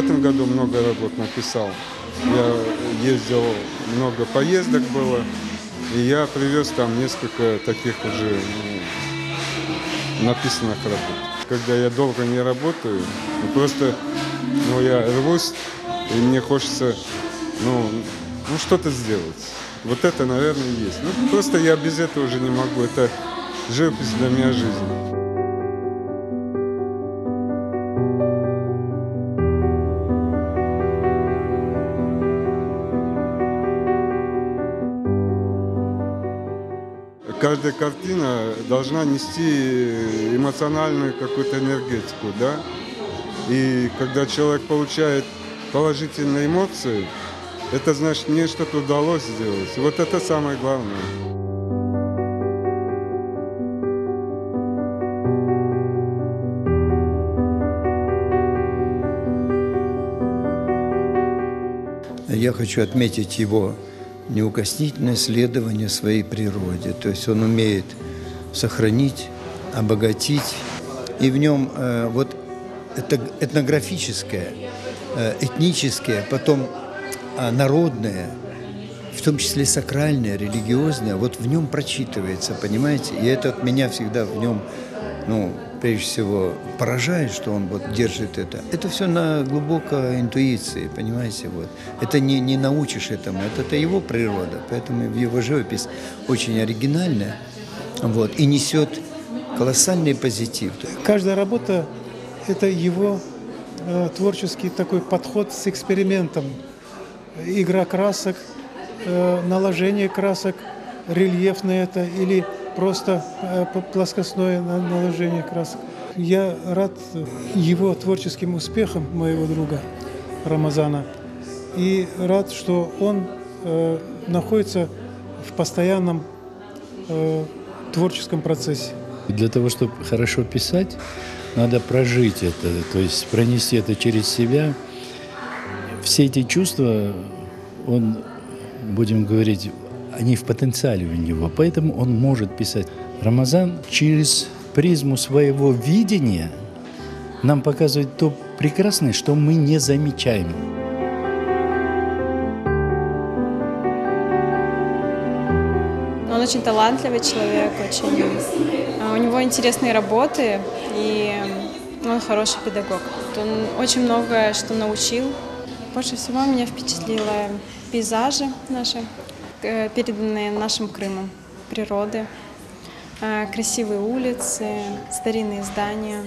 этом году много работ написал. Я ездил, много поездок было, и я привез там несколько таких уже написанных работ. Когда я долго не работаю, просто я рвусь, и мне хочется что-то сделать. Вот это, наверное, есть. Просто я без этого уже не могу. Это живопись для меня жизнь. Каждая картина должна нести эмоциональную какую-то энергетику, да? И когда человек получает положительные эмоции, это значит, мне что-то удалось сделать. И вот это самое главное. Я хочу отметить его неукоснительное следование своей природе. То есть он умеет сохранить, обогатить. И в нем вот это этнографическое, этническое, потом народное, в том числе сакральное, религиозное, вот в нем прочитывается, понимаете? И это от меня всегда в нем, прежде всего, поражает, что он вот держит это. Это все на глубокой интуиции, понимаете? Вот. Это не научишь этому, это его природа, поэтому его живопись очень оригинальная, вот, и несет колоссальный позитив. Каждая работа – это его творческий такой подход с экспериментом. Игра красок, наложение красок, рельефное это или просто плоскостное наложение красок. Я рад его творческим успехам, моего друга Рамазана, и рад, что он находится в постоянном творческом процессе. Для того, чтобы хорошо писать, надо прожить это, то есть пронести это через себя. Все эти чувства, будем говорить, они в потенциале у него, поэтому он может писать. Рамазан через призму своего видения нам показывает то прекрасное, что мы не замечаем. Он очень талантливый человек, у него интересные работы, и он хороший педагог. Он очень многое что научил. Больше всего меня впечатлило пейзажи наши, переданные нашим Крымом, природы, красивые улицы, старинные здания.